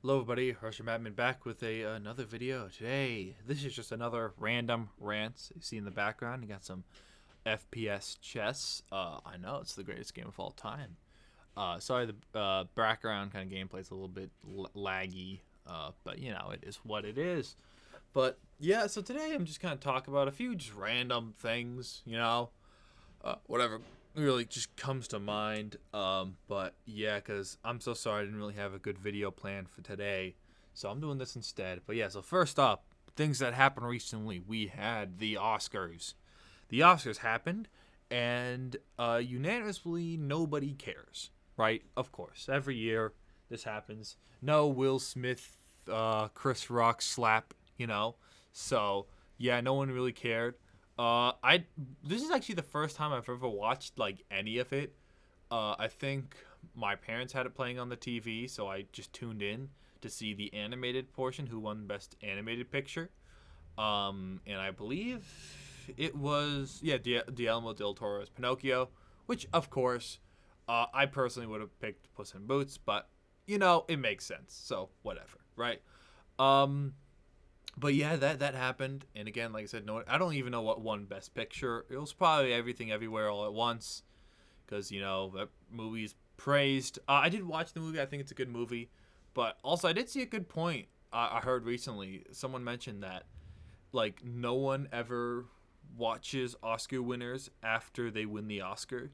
Hello everybody, Russian Batman back with another video. Today, this is just another random rants. You see in the background, you got some FPS chess. I know, it's the greatest game of all time. Sorry, the background kind of gameplay is a little bit laggy, but you know, it is what it is. But yeah, so today I'm just kind of talking about a few just random things, whatever really just comes to mind. But yeah, because I'm so sorry I didn't really have a good video plan for today, so I'm doing this instead. But yeah, so first up, things that happened recently. We had the Oscars. The Oscars happened, and unanimously nobody cares, right? Of course, every year this happens. No Will Smith, Chris Rock slap, So yeah, no one really cared. I This is actually the first time I've ever watched like any of it. I think my parents had it playing on the TV, so I just tuned in to see the animated portion, who won Best Animated Picture. And I believe it was Guillermo del Toro's Pinocchio, which of course, I personally would have picked Puss in Boots, but it makes sense, so whatever, right? Um, but yeah, that happened, and again, like I said, no, I don't even know what won Best Picture. It was probably Everything Everywhere All at Once, because that movie's praised. I did watch the movie. I think it's a good movie, but also I did see a good point. I heard recently someone mentioned that like no one ever watches Oscar winners after they win the Oscar.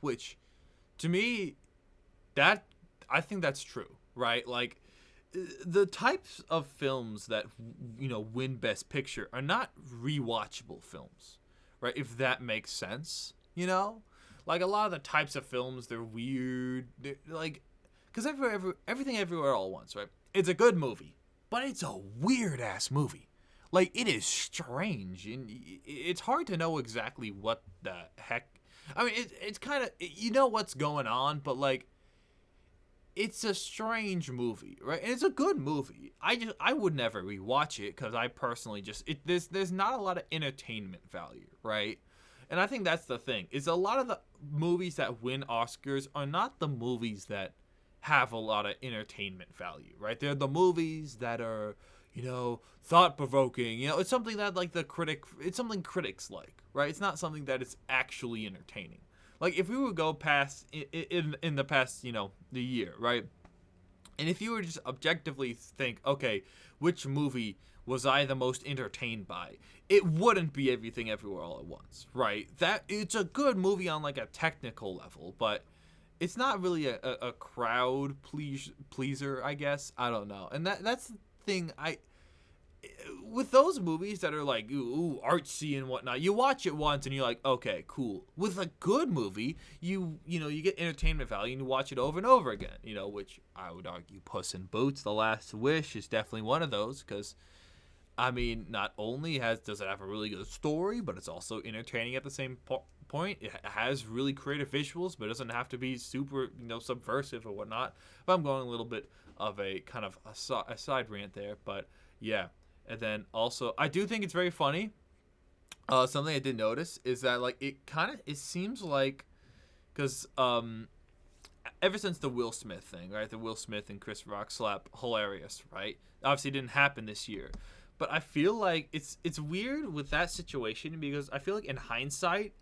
Which to me, that I think that's true, right? Like the types of films that win Best Picture are not rewatchable films, right? If that makes sense, like a lot of the types of films, they're weird. They're like, because everything everywhere all at once, right? It's a good movie, but it's a weird ass movie. Like it is strange, and it's hard to know exactly what the heck. I mean, it's kind of what's going on, but like it's a strange movie, right? And it's a good movie. I would never rewatch it because I personally there's not a lot of entertainment value, right? And I think that's the thing. Is a lot of the movies that win Oscars are not the movies that have a lot of entertainment value, right? They're the movies that are, thought provoking. It's something that it's something critics like, right? It's not something that is actually entertaining. Like if we would go past in the past, the year, right? And if you were just objectively think, okay, which movie was I the most entertained by? It wouldn't be Everything Everywhere All at Once, right? That it's a good movie on like a technical level, but it's not really a crowd pleaser, I guess. I don't know. And that's the thing. With those movies that are like ooh artsy and whatnot, you watch it once and you're like, okay, cool. With a good movie, you get entertainment value and you watch it over and over again. Which I would argue Puss in Boots: The Last Wish is definitely one of those, because I mean, not only does it have a really good story, but it's also entertaining at the same point. It has really creative visuals, but it doesn't have to be super subversive or whatnot. But I'm going a little bit of a kind of a side rant there, but yeah. And then also, I do think it's very funny. Something I did notice is that like it seems like, because ever since the Will Smith thing, right? The Will Smith and Chris Rock slap, hilarious, right? Obviously, it didn't happen this year, but I feel like it's weird with that situation, because I feel like in hindsight,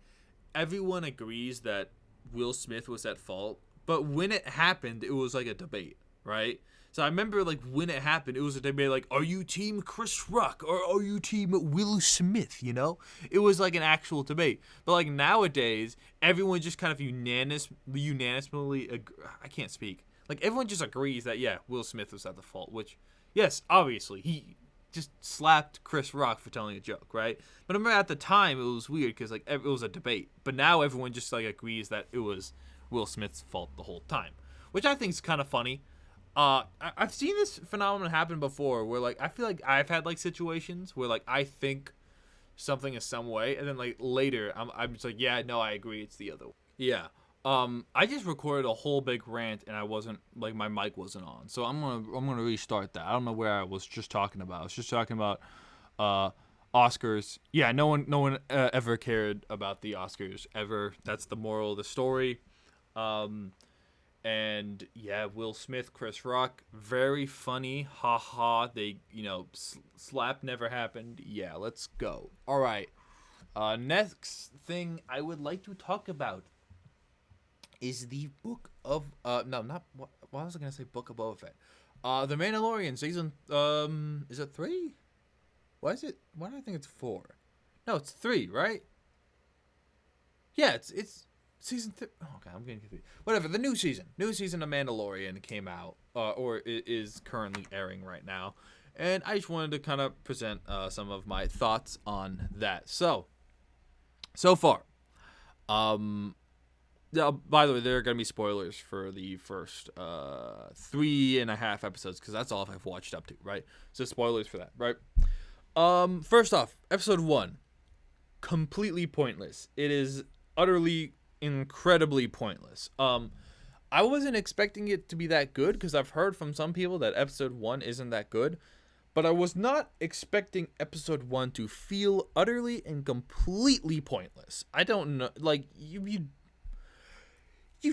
everyone agrees that Will Smith was at fault, but when it happened, it was like a debate, right? So I remember, like, when it happened, it was a debate, like, are you team Chris Rock or are you team Will Smith, It was, like, an actual debate. But, like, nowadays, everyone just kind of unanimously, I can't speak. Like, everyone just agrees that, yeah, Will Smith was at the fault, which, yes, obviously, he just slapped Chris Rock for telling a joke, right? But I remember at the time, it was weird because, like, it was a debate. But now everyone just, like, agrees that it was Will Smith's fault the whole time, which I think is kind of funny. I've seen this phenomenon happen before, where like I feel like I've had like situations where like I think something is some way, and then like later I'm just like, yeah, no, I agree, it's the other way. Yeah. I just recorded a whole big rant and I wasn't like, my mic wasn't on, so I'm gonna restart that. I don't know where I was just talking about. I was just talking about Oscars. Yeah, no one ever cared about the Oscars ever. That's the moral of the story. Um, And yeah, Will Smith, Chris Rock, very funny. Ha ha. They, slap never happened. Yeah, let's go. All right. Next thing I would like to talk about is the book of no, not what was I gonna say? Book of Boba Fett. The Mandalorian season. Is it 3? Why is it? Why do I think it's 4? No, it's 3, right? Yeah, it's season 3. Oh, okay, I'm getting confused. Whatever. The new season of Mandalorian came out, or is currently airing right now, and I just wanted to kind of present some of my thoughts on that. So far, yeah, by the way, there are going to be spoilers for the first 3.5 episodes, because that's all I've watched up to, right? So spoilers for that, right? First off, episode 1, completely pointless. It is utterly, incredibly pointless. I wasn't expecting it to be that good, because I've heard from some people that episode 1 isn't that good, but I was not expecting episode 1 to feel utterly and completely pointless. I don't know, like, you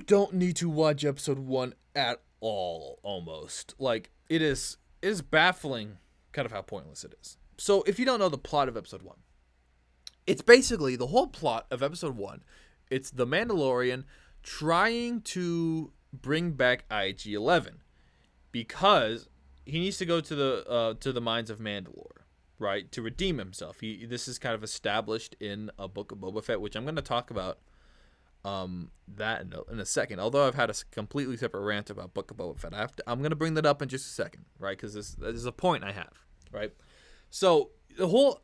don't need to watch episode 1 at all, almost. Like, it is baffling kind of how pointless it is. So, if you don't know the plot of episode 1, it's basically the whole plot of episode 1. It's the Mandalorian trying to bring back IG-11 because he needs to go to the mines of Mandalore, right, to redeem himself. This is kind of established in a Book of Boba Fett, which I'm going to talk about that in a second. Although I've had a completely separate rant about Book of Boba Fett, I'm going to bring that up in just a second, right? Because this is a point I have, right? So the whole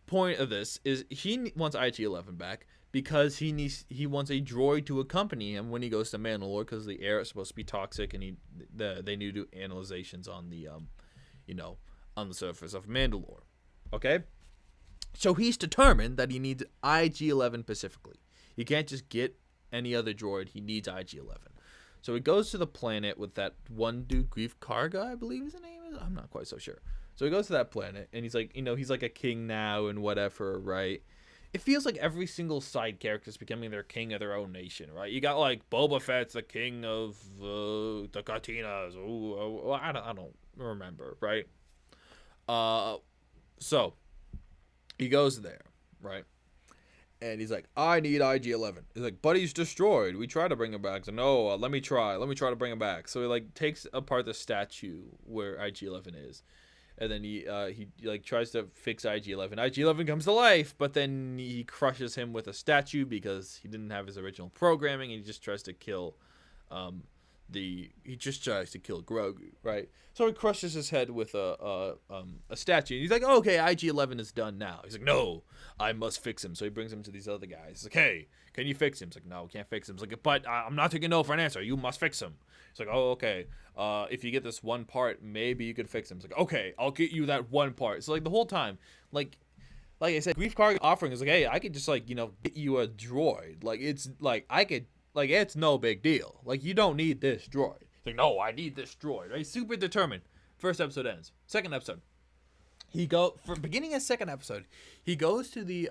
point of this is he wants IG-11 back because he wants a droid to accompany him when he goes to Mandalore, because the air is supposed to be toxic, and they need to do analyzations on the on the surface of Mandalore. Okay, so he's determined that he needs IG-11 specifically. You can't just get any other droid. He needs IG-11. So he goes to the planet with that one dude, Grief Karga, I believe his name is. I'm not quite so sure. So he goes to that planet, and he's like, he's like a king now and whatever, right? It feels like every single side character is becoming their king of their own nation, right? You got like Boba Fett's the king of the Katinas. Ooh, I don't remember, right? So he goes there, right? And he's like, I need IG-11. He's like, but he's destroyed. We try to bring him back. So no, let me try to bring him back. So he like takes apart the statue where IG-11 is. And then he like tries to fix IG-11. IG-11 comes to life, but then he crushes him with a statue because he didn't have his original programming, and he just tries to kill Grogu, right? So he crushes his head with a statue. And he's like, oh, okay, IG-11 is done now. He's like, no, I must fix him. So he brings him to these other guys. He's like, hey, can you fix him? He's like, no, can't fix him. He's like, but I'm not taking no for an answer. You must fix him. He's like, oh, okay. If you get this one part, maybe you could fix him. He's like, okay, I'll get you that one part. So like the whole time, like I said, Grief Karga offering is like, hey, I could just like, get you a droid. Like it's like it's no big deal. Like, you don't need this droid. He's like, no, I need this droid. Right? He's super determined. First episode ends. Second episode, beginning of second episode, he goes to the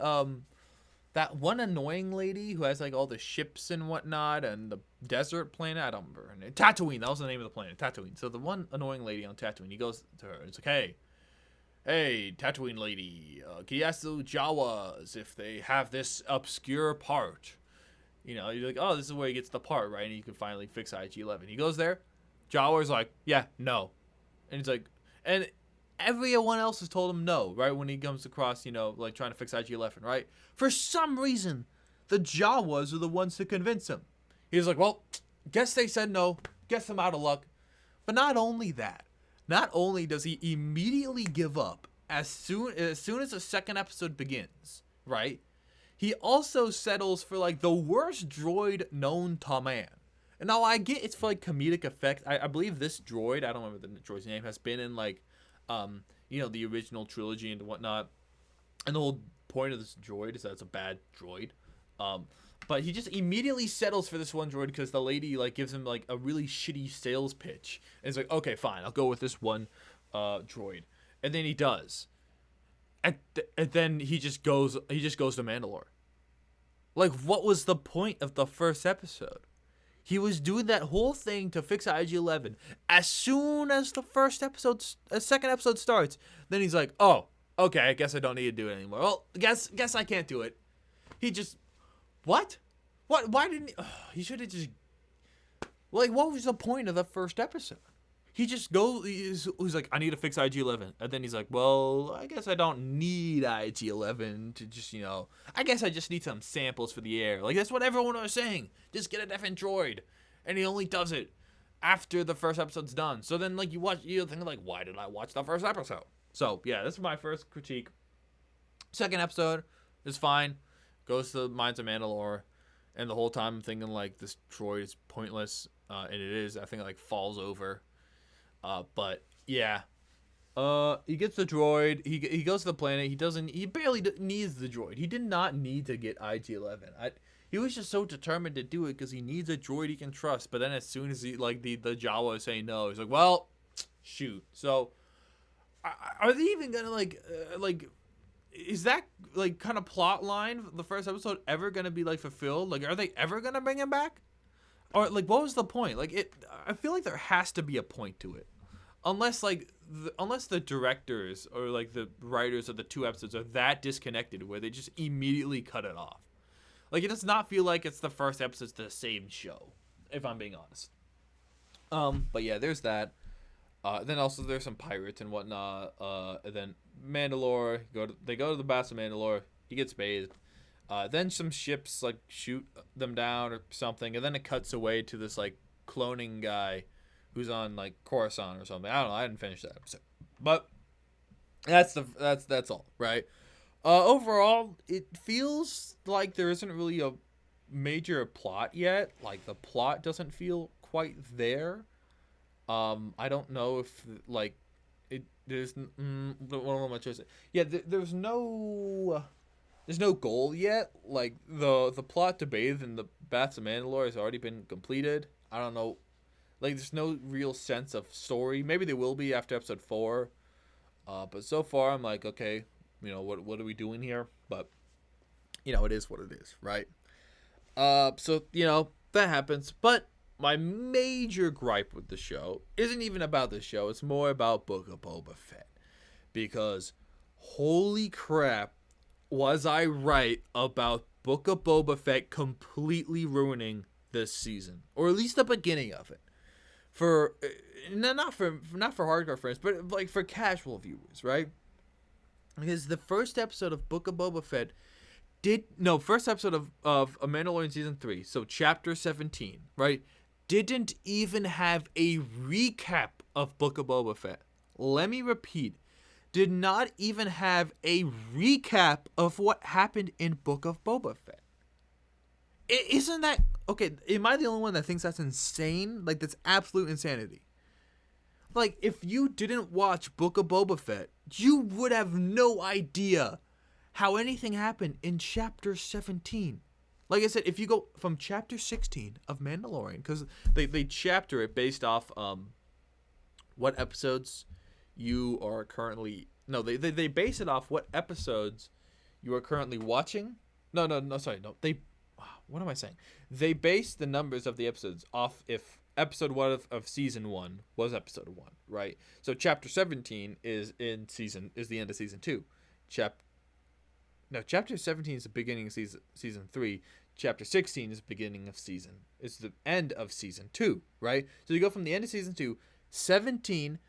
that one annoying lady who has like all the ships and whatnot, and the desert planet. I don't remember her name. Tatooine. That was the name of the planet. Tatooine. So the one annoying lady on Tatooine, he goes to her. It's like, hey, Tatooine lady, can you ask the Jawas if they have this obscure part? You're like, oh, this is where he gets the part, right? And you can finally fix IG-11. He goes there. Jawa's like, yeah, no. And he's like, and everyone else has told him no, right? When he comes across, like trying to fix IG-11, right? For some reason, the Jawas are the ones to convince him. He's like, well, guess they said no. Guess I'm out of luck. But not only that, not only does he immediately give up as soon as the second episode begins, right? He also settles for like the worst droid known to man. And now I get it's for like comedic effect. I believe this droid, I don't remember the droid's name, has been in like the original trilogy and whatnot. And the whole point of this droid is that it's a bad droid. But he just immediately settles for this one droid because the lady like gives him like a really shitty sales pitch. And he's like, okay, fine, I'll go with this one droid. And then he does. And then he just goes to Mandalore. Like, what was the point of the first episode? He was doing that whole thing to fix IG-11. As soon as the second episode starts, then he's like, "Oh, okay, I guess I don't need to do it anymore. Well, guess I can't do it." He just, what? Why didn't he should have just, like, what was the point of the first episode? He just he's like, "I need to fix IG-11." And then he's like, "Well, I guess I don't need IG-11 to just, I guess I just need some samples for the air." Like, that's what everyone was saying. Just get a different droid. And he only does it after the first episode's done. So then, like, you think, like, why did I watch the first episode? So, yeah, this is my first critique. Second episode is fine. Goes to the Mines of Mandalore. And the whole time I'm thinking, like, this droid is pointless. And it is. I think it, like, falls over. But yeah, he gets the droid. He goes to the planet. He barely needs the droid. He did not need to get IG-11. He was just so determined to do it because he needs a droid he can trust. But then as soon as the Jawa is saying no, he's like, well, shoot. So are they even gonna is that like kind of plot line the first episode ever gonna be like fulfilled? Like, are they ever gonna bring him back? Or like, what was the point? Like, I feel like there has to be a point to it. Unless the directors or like the writers of the two episodes are that disconnected where they just immediately cut it off. Like, it does not feel like it's the first episode's the same show, if I'm being honest. But yeah, there's that. Then also there's some pirates and whatnot. And then Mandalore, they go to the Bass of Mandalore. He gets bathed. Then some ships like shoot them down or something, and then it cuts away to this like cloning guy who's on like Coruscant or something. I don't know. I didn't finish that episode, but that's all right. Overall, it feels like there isn't really a major plot yet. Like, the plot doesn't feel quite there. I don't know if like it. There's what am I trying to say? Yeah, there's no goal yet. Like, the plot to bathe in the Baths of Mandalore has already been completed. I don't know. Like, there's no real sense of story. Maybe there will be after episode 4. But so far, I'm like, okay, what are we doing here? But, it is what it is, right? So, that happens. But my major gripe with the show isn't even about the show. It's more about Book of Boba Fett. Because, holy crap, was I right about Book of Boba Fett completely ruining this season, or at least the beginning of it, for not for hardcore fans, but like for casual viewers, right? Because the first episode of Book of Boba Fett first episode of A Mandalorian season 3, so chapter 17, right, didn't even have a recap of Book of Boba Fett. Let me repeat. Did not even have a recap of what happened in Book of Boba Fett. Isn't that... Okay, am I the only one that thinks that's insane? Like, that's absolute insanity. Like, if you didn't watch Book of Boba Fett, you would have no idea how anything happened in Chapter 17. Like I said, if you go from Chapter 16 of Mandalorian, because they chapter it based off what episodes... you are currently they base it off what episodes you are currently watching. What am I saying? They base the numbers of the episodes off if episode 1 of season 1 was episode 1, right? So chapter 17 is the end of season 2. Chapter 17 is the beginning of season 3. Chapter 16 is the beginning of it's the end of season 2, right? So you go from the end of season 2, 17,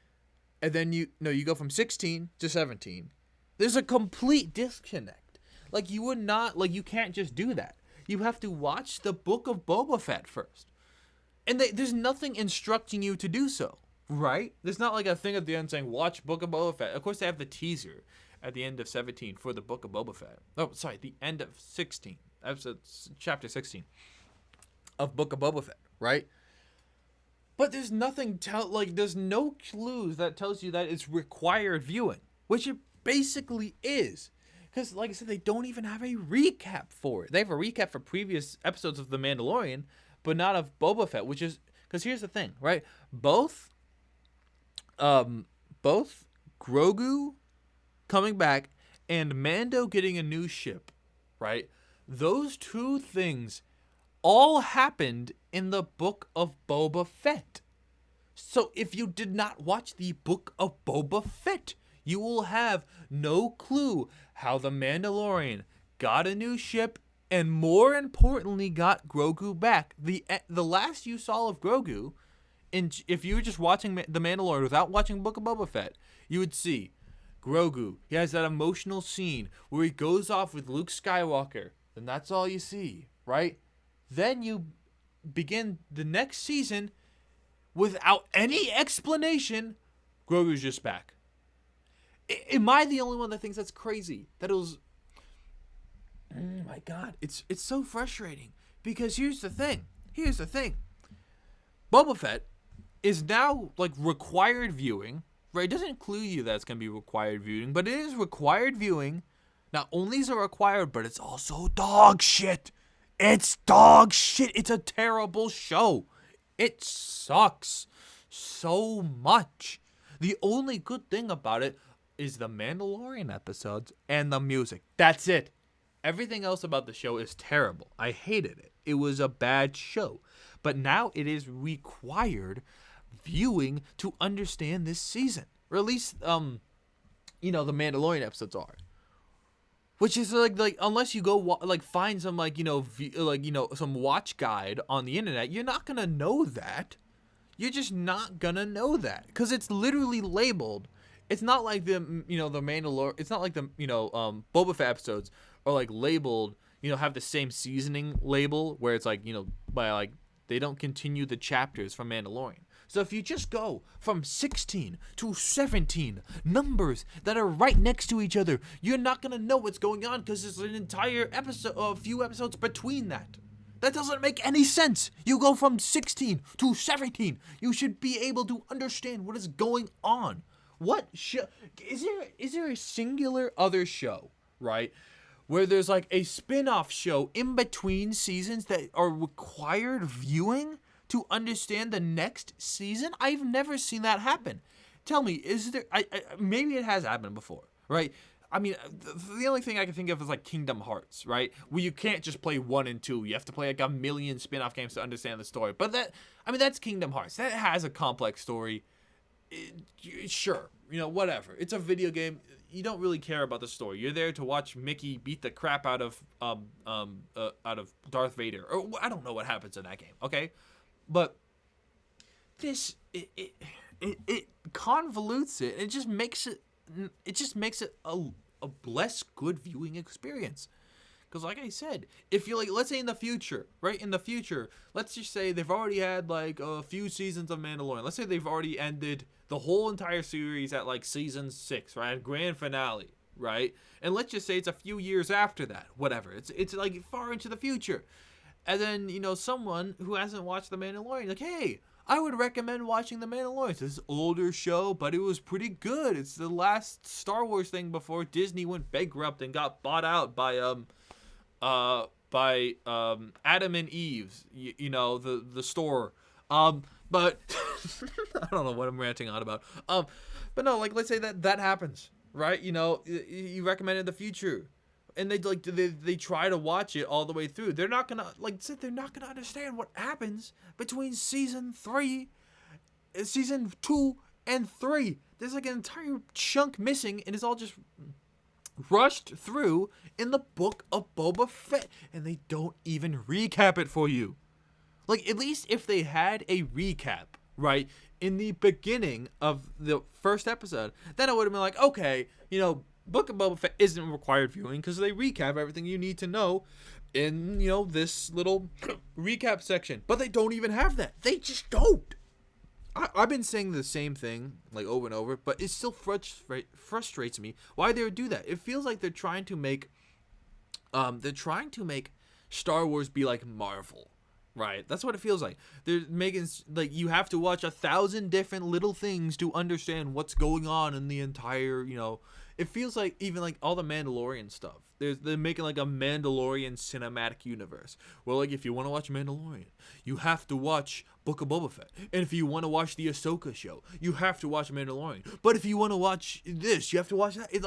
and then you go from 16 to 17. There's a complete disconnect. Like, you can't just do that. You have to watch the Book of Boba Fett first. And there's nothing instructing you to do so, right? There's not like a thing at the end saying, watch Book of Boba Fett. Of course, they have the teaser at the end of 17 for the Book of Boba Fett. Oh, sorry, the end of 16. Chapter 16 of Book of Boba Fett, right? But there's there's no clues that tells you that it's required viewing, which it basically is. Because, like I said, they don't even have a recap for it. They have a recap for previous episodes of The Mandalorian, but not of Boba Fett, which is... Because here's the thing, right? Both Grogu coming back and Mando getting a new ship, right? Those two things all happened in the Book of Boba Fett. So if you did not watch the Book of Boba Fett, you will have no clue how the Mandalorian got a new ship and, more importantly, got Grogu back. The last you saw of Grogu, if you were just watching the Mandalorian without watching Book of Boba Fett, you would see Grogu. He has that emotional scene where he goes off with Luke Skywalker, and that's all you see, right? Then you begin the next season without any explanation. Grogu's just back. Am I the only one that thinks that's crazy? That it was... Oh my God. It's so frustrating. Because here's the thing. Boba Fett is now like required viewing. Right? It doesn't include you that it's going to be required viewing. But it is required viewing. Not only is it required, but it's also dog shit. It's dog shit. It's a terrible show. It sucks so much. The only good thing about it is the Mandalorian episodes and the music. That's it. Everything else about the show is terrible. I hated it. It was a bad show. But now it is required viewing to understand this season. Or at least, the Mandalorian episodes are. Which is like unless you go find some some watch guide on the internet, you're not gonna know that. You're just not gonna know that because it's literally labeled. It's not like the Mandalorian. It's not like the Boba Fett episodes are like labeled. Have the same seasoning label where it's by they don't continue the chapters from Mandalorian. So if you just go from 16 to 17 numbers that are right next to each other, you're not going to know what's going on because there's an entire episode, a few episodes between that. That doesn't make any sense. You go from 16 to 17. You should be able to understand what is going on. What show? Is there a singular other show, right, where there's like a spin-off show in between seasons that are required viewing to understand the next season? I've never seen that happen. Tell me, is there... maybe it has happened before, right? I mean, the only thing I can think of is like Kingdom Hearts, right? Where you can't just play 1 and 2. You have to play like a million spin-off games to understand the story. But that's Kingdom Hearts. That has a complex story. Sure, whatever. It's a video game. You don't really care about the story. You're there to watch Mickey beat the crap out of Darth Vader. Or I don't know what happens in that game, okay? But this it convolutes it. It just makes it a less good viewing experience. Because like I said, if you let's say in the future, right? In the future, let's just say they've already had like a few seasons of Mandalorian. Let's say they've already ended the whole entire series at like season 6, right? Grand finale, right? And let's just say it's a few years after that, whatever. It's like far into the future. And then, someone who hasn't watched The Mandalorian, like, hey, I would recommend watching The Mandalorian. It's this older show, but it was pretty good. It's the last Star Wars thing before Disney went bankrupt and got bought out by Adam and Eve's, the store. But I don't know what I'm ranting on about. But no, let's say that happens, right? You recommend in the future. And they try to watch it all the way through. They're not gonna understand what happens between season 2 and 3. There's like an entire chunk missing, and it's all just rushed through in the Book of Boba Fett, and they don't even recap it for you. At least if they had a recap, right, in the beginning of the first episode, then I would have been like, okay, Book of Boba Fett isn't required viewing because they recap everything you need to know in, this little recap section. But they don't even have that. They just don't. I've been saying the same thing over and over, but it still frustrates me why they would do that. It feels like they're trying to make Star Wars be like Marvel. Right, that's what it feels like. They're making you have to watch 1,000 different little things to understand what's going on in the entire. It feels like even all the Mandalorian stuff. They're making a Mandalorian cinematic universe. Well, if you want to watch Mandalorian, you have to watch Book of Boba Fett, and if you want to watch the Ahsoka show, you have to watch Mandalorian. But if you want to watch this, you have to watch that. It's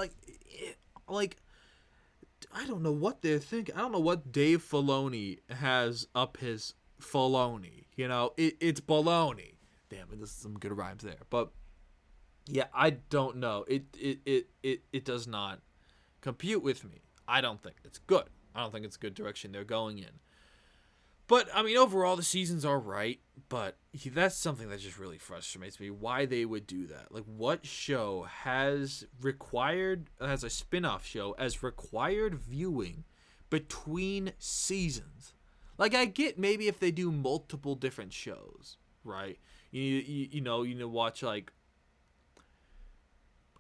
I don't know what they're thinking. I don't know what Dave Filoni has up his Filoni. It's baloney. Damn it, this is some good rhymes there. But yeah, I don't know. It does not compute with me. I don't think it's good. I don't think it's a good direction they're going in. But, I mean, overall, the season's all right. But that's something that just really frustrates me. Why they would do that. Like, what show has a spin-off show as required viewing between seasons? Like, I get maybe if they do multiple different shows, right? You know, watch, like,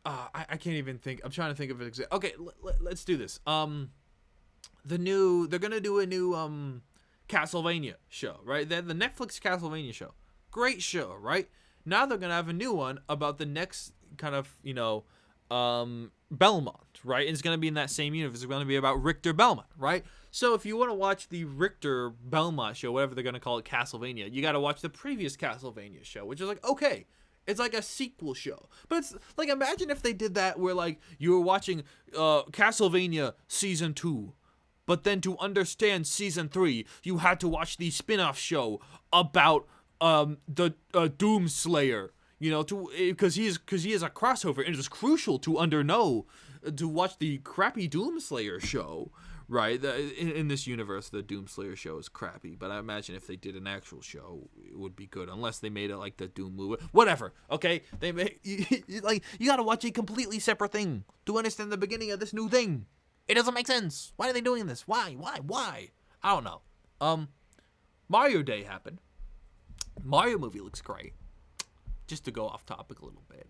I can't even think. I'm trying to think of an example. Okay, let's do this. They're gonna do a new Castlevania show, right? The Netflix Castlevania show, great show, right? Now they're gonna have a new one about the next kind of Belmont, right? And it's gonna be in that same universe. It's gonna be about Richter Belmont, right? So if you want to watch the Richter Belmont show, whatever they're gonna call it, Castlevania, you got to watch the previous Castlevania show, which is like, okay. It's like a sequel show. But it's like, imagine if they did that where like you were watching Castlevania Season 2. But then to understand Season 3, you had to watch the spin-off show about the Doomslayer. Because he is a crossover. And it's crucial to watch the crappy Doomslayer show. Right, in this universe, the Doomslayer show is crappy, but I imagine if they did an actual show, it would be good. Unless they made it like the Doom movie, whatever. Okay, you gotta watch a completely separate thing to understand the beginning of this new thing. It doesn't make sense. Why are they doing this? Why? I don't know. Mario Day happened. Mario movie looks great. Just to go off topic a little bit,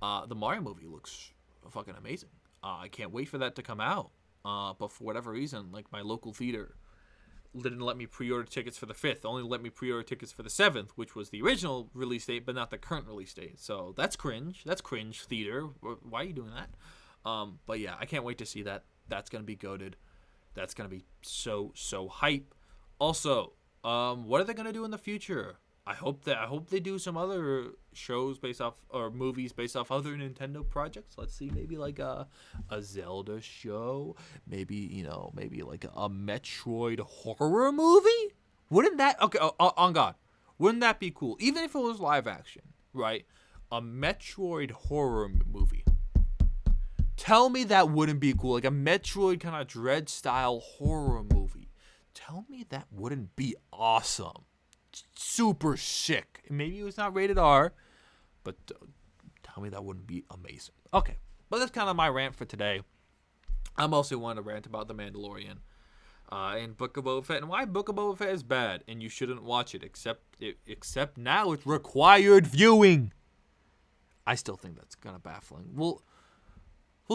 the Mario movie looks fucking amazing. I can't wait for that to come out. But for whatever reason, like my local theater didn't let me pre-order tickets for the 5th. Only let me pre-order tickets for the 7th, which was the original release date, but not the current release date. So that's cringe. That's cringe theater. Why are you doing that? But yeah, I can't wait to see that. That's gonna be goated. That's gonna be so hype. Also, what are they gonna do in the future? I hope they do some other shows based off or movies based off other Nintendo projects. Let's see, maybe like a Zelda show, maybe like a Metroid horror movie. Wouldn't that on God? Wouldn't that be cool? Even if it was live action, right? A Metroid horror movie. Tell me that wouldn't be cool, like a Metroid kind of Dread style horror movie. Tell me that wouldn't be awesome. Super sick. Maybe it was not rated R, but tell me that wouldn't be amazing. Okay, but that's kind of my rant for today. I mostly wanted to rant about The Mandalorian and Book of Boba Fett and why Book of Boba Fett is bad and you shouldn't watch it except now it's required viewing. I still think that's kind of baffling. We'll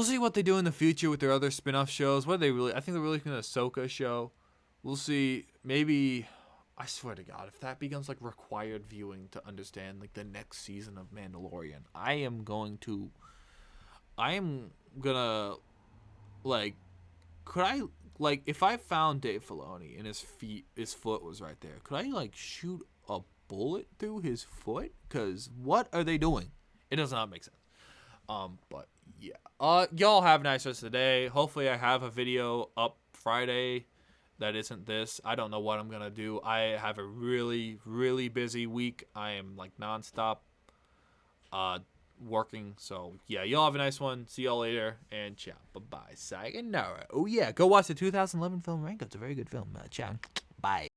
see what they do in the future with their other spin-off shows. I think they're really going to Ahsoka show. We'll see. Maybe, I swear to God, if that becomes like required viewing to understand like the next season of Mandalorian, I am gonna like, could I like if I found Dave Filoni and his foot was right there, could I like shoot a bullet through his foot? Cause what are they doing? It does not make sense. But yeah. Y'all have a nice rest of the day. Hopefully I have a video up Friday that isn't this. I don't know what I'm gonna do. I have a really, really busy week. I am like nonstop working. So yeah, y'all have a nice one. See y'all later and ciao. Bye bye. Sayonara. Oh yeah, go watch the 2011 film Rango. It's a very good film. Ciao. Bye.